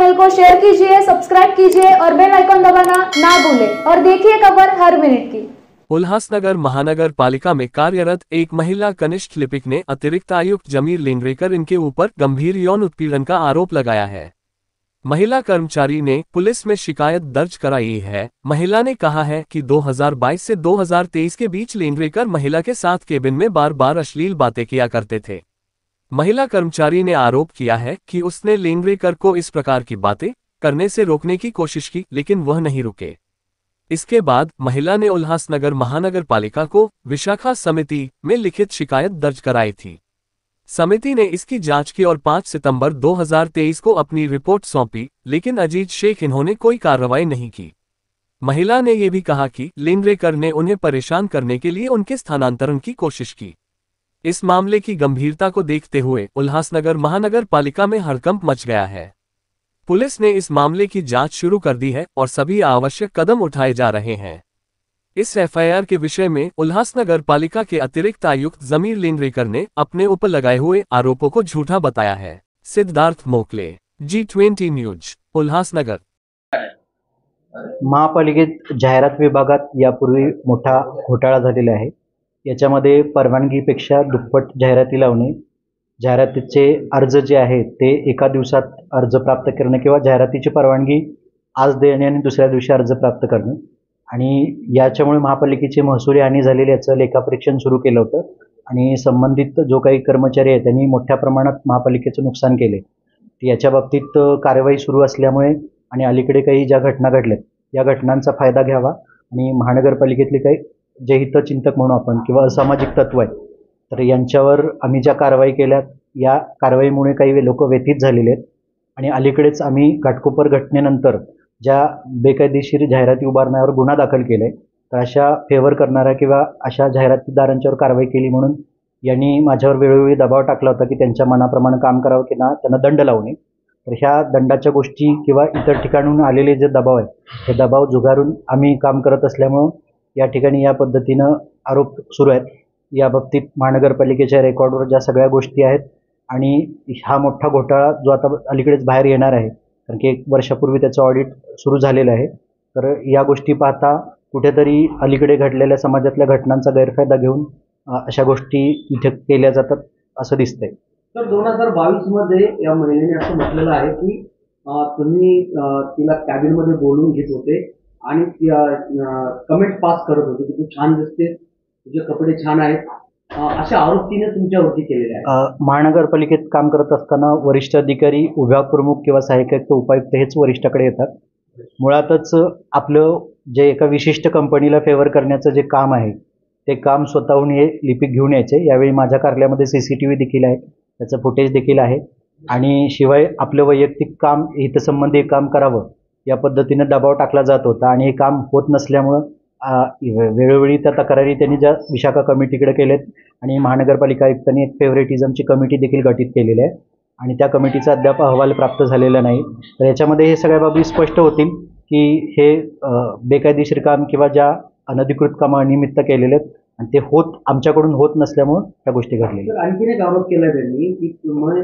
Channel को share कीजिए, subscribe कीजिए और बेल आइकन दबाना ना भूलें और देखिए खबर हर मिनट की। उल्हासनगर महानगर पालिका में कार्यरत एक महिला कनिष्ठ लिपिक ने अतिरिक्त आयुक्त जमीर लेंगरेकर इनके ऊपर गंभीर यौन उत्पीड़न का आरोप लगाया है। महिला कर्मचारी ने पुलिस में शिकायत दर्ज कराई है। महिला ने कहा है कि 2022 से 2023 के बीच लेंगरेकर महिला के साथ केबिन में बार बार अश्लील बातें किया करते थे। महिला कर्मचारी ने आरोप किया है कि उसने लेंगरेकर को इस प्रकार की बातें करने से रोकने की कोशिश की, लेकिन वह नहीं रुके। इसके बाद महिला ने उल्हासनगर महानगर पालिका को विशाखा समिति में लिखित शिकायत दर्ज कराई थी। समिति ने इसकी जांच की और 5 सितंबर 2023 को अपनी रिपोर्ट सौंपी, लेकिन अजीत शेख इन्होंने कोई कार्रवाई नहीं की। महिला ने यह भी कहा कि लेंगरेकर ने उन्हें परेशान करने के लिए उनके स्थानांतरण की कोशिश की। इस मामले की गंभीरता को देखते हुए उल्हासनगर महानगर पालिका में हड़कंप मच गया है। पुलिस ने इस मामले की जांच शुरू कर दी है और सभी आवश्यक कदम उठाए जा रहे हैं। इस एफआईआर के विषय में उल्हासनगर पालिका के अतिरिक्त आयुक्त जमीर लेंगरेकर ने अपने ऊपर लगाए हुए आरोपों को झूठा बताया है। Siddharth Mokle, G20 news, Ulhasnagar. महापालिकेत जाहिरात विभागात यापूर्वी मोठा घोटाळा झालेला आहे। याच्यामध्ये परवानगीपेक्षा दुप्पट जाहिराती लावणे, जाहिरातीचे अर्ज जे आहेत ते एका दिवसात अर्ज प्राप्त करणे किंवा जाहिरातीची परवानगी आज देणे आणि दुसऱ्या दिवशी अर्ज प्राप्त करणे आणि याच्यामुळे महापालिकेची महसुली हानी झालेली याचं लेखापरीक्षण सुरू केलं होतं आणि संबंधित जो काही कर्मचारी आहेत त्यांनी मोठ्या प्रमाणात महापालिकेचं नुकसान केले। याच्या बाबतीत कारवाई सुरू असल्यामुळे आणि अलीकडे काही ज्या घटना घडल्यात या घटनांचा फायदा घ्यावा आणि महानगरपालिकेतले काही जे हितचिंतक म्हणू आपण किंवा असामाजिक तत्व आहेत तर यांच्यावर आम्ही ज्या कारवाई केल्यात या कारवाईमुळे काही लोक व्यथित झालेले आहेत आणि अलीकडेच आम्ही घाटकोपर घटनेनंतर ज्या बेकायदेशीर जाहिराती उभारण्यावर गुन्हा दाखल केलाय तर अशा फेवर करणाऱ्या किंवा अशा जाहिरातीदारांच्यावर कारवाई केली म्हणून यांनी माझ्यावर वेळोवेळी दबाव टाकला होता की त्यांच्या मनाप्रमाणे काम करावं की ना त्यांना दंड लावणे। तर ह्या दंडाच्या गोष्टी किंवा इतर ठिकाणून आलेले जे दबाव आहे हे दबाव झुगारून आम्ही काम करत असल्यामुळं या ठिकाणी या पद्धतीनं आरोप सुरू आहेत। या बाबतीत महानगरपालिकेच्या रेकॉर्डवर ज्या सगळ्या गोष्टी आहेत आणि हा मोठा घोटाळा जो आता अलीकडेच बाहेर येणार आहे कारण की 1 वर्षापूर्वी त्याचं ऑडिट सुरू झालेलं आहे तर या गोष्टी पाहता कुठेतरी अलीकडे घडलेल्या समाजातल्या घटनांचा गैरफायदा घेऊन अशा गोष्टी इथे केल्या जातात असं दिसतंय। तर 2022 मध्ये या महिलेने असं म्हटलेलं आहे की तुम्ही तिला कॅबिनमध्ये बोलवून घेत होते आणि कमेंट पास करत होते की तू छान दिसते, तुझे कपडे छान आहेत, असे आरोप तिने तुमच्यावरती केलेले आहेत। महानगरपालिकेत काम करत असताना वरिष्ठ अधिकारी, विभाग प्रमुख किंवा सहाय्यक आयुक्त, उपायुक्त हेच वरिष्ठाकडे येतात। मुळातच आपलं जे एका विशिष्ट कंपनीला फेवर करण्याचं जे काम आहे ते काम स्वतःहून हे लिपिक घेऊन यायचे। यावेळी माझ्या कार्यालयामध्ये CCTV देखील आहे, त्याचं फुटेज देखील आहे आणि शिवाय आपलं वैयक्तिक काम हितसंबंधी काम करावं या पद्धतीने दबाव टाकला जात होता आणि हे काम होत नसल्यामुळं वेळोवेळी त्या तक्रारी त्यांनी ज्या विशाखा कमिटीकडे केलेत आणि महानगरपालिका आयुक्तांनी एक फेवरेटिझमची कमिटी देखील गठीत केलेली आहे आणि त्या कमिटीचा अद्याप अहवाल प्राप्त झालेला नाही। तर याच्यामध्ये हे सगळ्या बाबी स्पष्ट होतील की हे बेकायदेशीर काम किंवा ज्या अनधिकृत कामं अनियमित केलेले आहेत आणि ते आमच्याकडून होत नसल्यामुळं त्या गोष्टी घडलेल्या। आणखीन एक आरोप केला त्यांनी की तुम्ही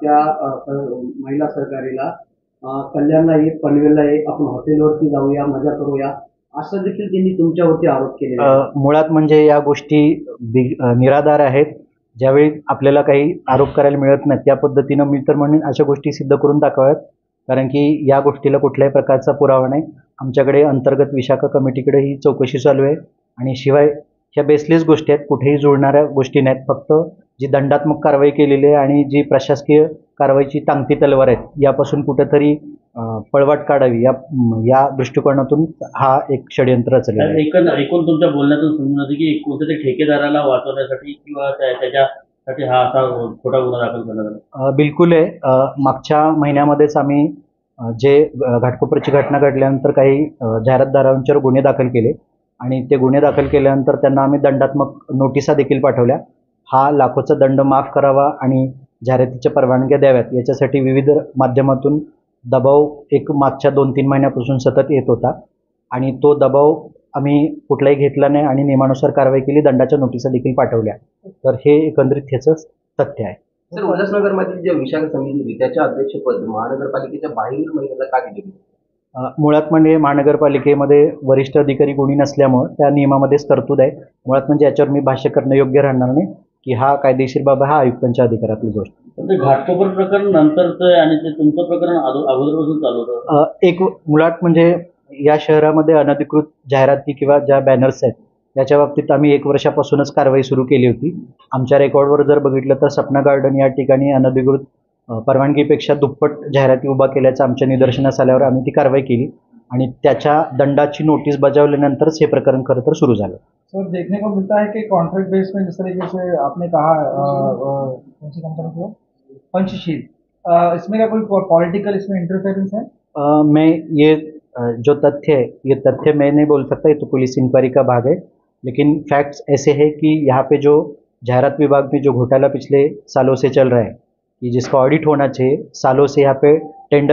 त्या महिला सरकारीला कल्याणला ये, पनवेलला ये, आपण हॉटेलवरती जाऊया, मजा करूया, असं देखील त्यांनी तुमच्यावरती आरोप केले। मुळात म्हणजे या गोष्टी निराधार आहेत। ज्यावेळी आपल्याला काही आरोप करायला मिळत नाहीत त्या पद्धतीनं मी तर म्हणेन अशा गोष्टी सिद्ध करून दाखवाव्यात कारण की या गोष्टीला कुठल्याही प्रकारचा पुरावा नाही। आमच्याकडे अंतर्गत विशाखा कमिटीकडे ही चौकशी चालू आहे आणि शिवाय ह्या बेसलेस गोष्टी आहेत, कुठेही जुळणाऱ्या गोष्टी नाहीत। फक्त जी दंडात्मक कारवाई केलेली आहे आणि जी प्रशासकीय कारवाईची टांगती तलवार आहेत यापासून कुठेतरी पळवाट काढावी या दृष्टिकोनातून हा एक षडयंत्र रचलेला आहे। एकूण तुमच्या बोलण्यातून समजून येते की कोणत्या ठेकेदाराला वाचवण्यासाठी किंवा त्याच्यासाठी हा असा खोटा गुन्हा दाखल करण्यात आला। बिलकुल आहे। मागच्या महिन्यामध्येच आम्ही जे घाटकोपरची घटना घडल्यानंतर काही जाहिरातदारांच्यावर गुन्हे दाखल केले आणि ते गुन्हे दाखल केल्यानंतर त्यांना आम्ही दंडात्मक नोटिसा देखील पाठवल्या। हा लाखोचा दंड माफ करावा आणि जाहिरातीच्या परवानग्या द्याव्यात याच्यासाठी विविध माध्यमातून दबाव एक मागच्या 2-3 महिन्यापासून सतत येत होता आणि तो दबाव आम्ही कुठलाही घेतला नाही आणि नियमानुसार कारवाई केली, दंडाच्या नोटिसा देखील पाठवल्या। तर हे एकंदरीत ह्याचं तथ्य आहे। सर, उल्हासनगरमधील जे विशाखा समिती होती त्याच्या अध्यक्षपद महानगरपालिकेच्या बाहेरील महिन्याला का दिले? मुळात म्हणजे महानगरपालिकेमध्ये वरिष्ठ अधिकारी कोणी नसल्यामुळं त्या नियमामध्येच तरतूद आहे. मुळात म्हणजे याच्यावर मी भाष्य करणं योग्य राहणार नाही की हा कायदेशीर बाब हा आयुक्तांच्या अधिकारातली गोष्ट. पण ते घाटकोपर प्रकरण नंतरचं आहे आणि ते तुमचं प्रकरण अगोदरपासून चालू होतं. एक मुळात म्हणजे या शहरामध्ये अनधिकृत जाहिराती किंवा ज्या बॅनर्स आहेत याच्या बाबतीत आम्ही 1 वर्षापासूनच कारवाई सुरू केली होती. आमच्या रेकॉर्डवर जर बघितलं तर सपना गार्डन या ठिकाणी अनधिकृत परवानगीपेक्षा दुप्पट जाहिराती उभा केल्याचं आमच्या निदर्शनास आल्यावर आम्ही ती कारवाई केली आणि त्याच्या दंडाची नोटीस बजावल्यानंतरच हे प्रकरण खरं तर सुरू झालं. सर, देखने को मिलता है कि कॉन्ट्रैक्ट बेस में जिस तरीके से आपने कहा कौन सी कंपनी को पंचशील, इसमें क्या कोई पॉलिटिकल इसमें इंटरफेरेंस है? मैं ये जो तथ्य है ये तथ्य मैं नहीं बोल सकता, ये तो पुलिस इंक्वायरी का भाग है. लेकिन फैक्ट्स ऐसे हैं कि यहाँ पे जो जाहिरात विभाग में जो घोटाला पिछले सालों से चल रहा है कि जिसका ऑडिट होना चाहिए, सालों से यहाँ पे टेंडर